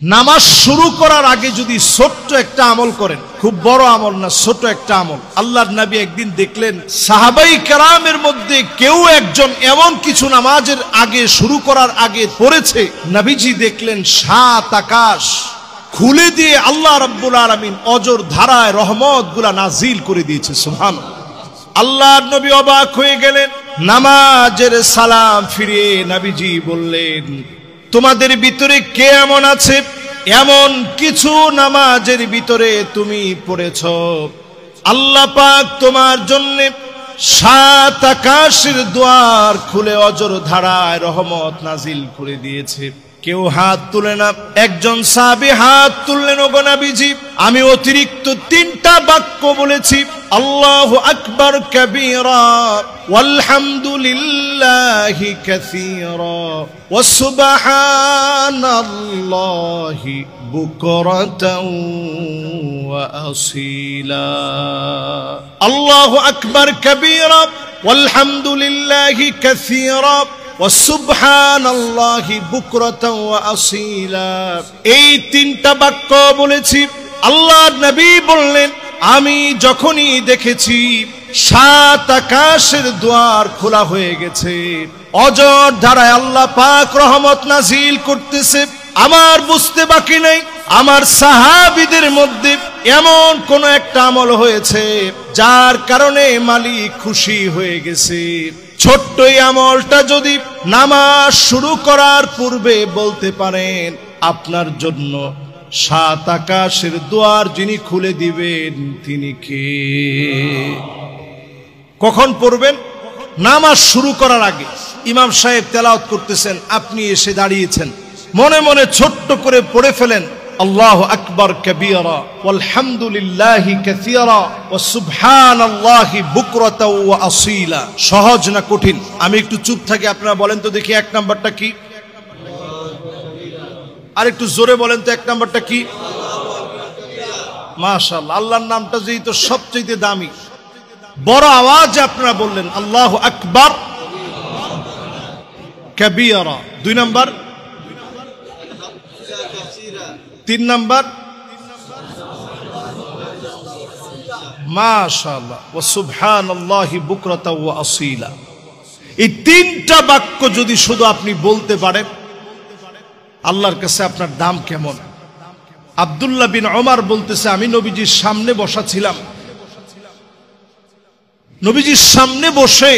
নামাজ শুরু করার আগে যদি ছোট্ট একটা আমল করেন, খুব বড় আমল না, ছোট একটা আমল। আল্লাহর নবী একদিন দেখলেন সাহাবাই কেরামের মধ্যে কেউ একজন এমন কিছু নামাজের আগে শুরু করার আগে পড়েছে, নবীজি দেখলেন ৭ আকাশ খুলে দিয়ে আল্লাহ রাব্বুল আলামিন অজর ধারায় রহমতগুলা নাজিল করে দিয়েছে। সুবহানাল্লাহ। আল্লাহর নবী অবাক হয়ে গেলেন। নামাজের সালাম ফিরিয়ে নবীজি বললেন, তোমাদের ভিতরে কে এমন আছে, এমন কিছু নামাজের ভিতরে তুমি পড়েছ আল্লাহ পাক তোমার জন্য ৭ আকাশের দুয়ার খুলে অজর ধারায় রহমত নাজিল করে দিয়েছে। কেউ হাত তুলে না। একজন সাহাবী হাত তুললেন, ওগো নবীজি আমি অতিরিক্ত ৩টা বাক্য বলেছি, আল্লাহু আকবার কাবীরা ওয়ালহামদুলিল্লাহি কাসীরা ওয়া সুবহানাল্লাহি বুকরাতাও ওয়া আসীলা। আল্লাহু আকবার কাবীরা ওয়ালহামদুলিল্লাহি কাসীরা ওয়া সুবহানাল্লাহি বুকরাতাও ওয়া আসীলা। এই ৩টা বাক্য বলেছি। আল্লাহর নবী বললেন, আমি যখনই দেখেছি ৭ আকাশের দুয়ার খোলা হয়ে গেছে, অজর ধারায় আল্লাহ পাক রহমত নাজিল করতেছে, আমার বুঝতে বাকি নেই আমার সাহাবীদের মধ্যে এমন কোন একটা আমল হয়েছে যার কারণে মালিক খুশি হয়ে গেছে। ছোট্ট এই আমলটা যদি নামাজ শুরু করার পূর্বে বলতে পারেন, আপনার জন্য ৭ আকাশের দুয়ার যিনি খুলে দিবেন তিনি কে? কখন পড়বেন? নামাজ শুরু করার আগে। ইমাম সাহেব তেলাওয়াত করতেছেন, আপনি এসে দাঁড়িয়েছেন, মনে মনে ছোট্ট করে পড়ে ফেলেন, আল্লাহু আকবার কাবীরা ওয়ালহামদুলিল্লাহি কাসীরা ওয়া সুবহানাল্লাহি বুকরাতাও ওয়া আসীলা। সহজ না কঠিন? আমি একটু চুপ থাকি, আপনারা বলেন তো দেখি ১ নাম্বারটা কি? আর একটু জোরে বলেন তো ১ নাম্বারটা কি? মাশাআল্লাহ, আল্লাহর নামটা যেই তো সবচেয়ে দামি। বড় আওয়াজে আপনারা বললেন আল্লাহু আকবার কাবীরা। ২ নাম্বার, ৩ নাম্বার মাশাআল্লাহ ওয়া সুবহানাল্লাহি বুকরাতাও ওয়া আসীলা। এই ৩টা বাক্য যদি শুধু আপনি বলতে পারেন, আল্লাহর কাছে আপনার দাম কেমন। আব্দুল্লাহ বিন ওমর বলতেছে, আমি নবীজির সামনে বসা ছিলাম, নবীজির সামনে বসে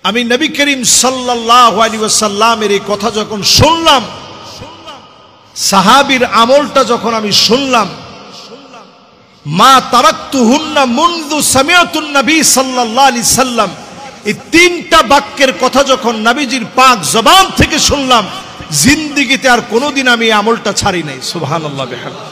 আমি নবী করিম সাল্লাল্লাহু আলাইহি ওয়াসাল্লামের এই কথা যখন শুনলাম, সাহাবীর আমলটা যখন আমি শুনলাম, মা তারাকতুহুন্না মুনযু সামিআতুন নবী সাল্লাল্লাহু আলাইহি সাল্লাম, এই ৩টা বাক্যের কথা যখন নবীজির পাক জবান থেকে শুনলাম, জিন্দেগিতে আর কোনোদিন আমি এই আমলটা ছাড়ি নাই। সুবহানাল্লাহ বিহামদিহি।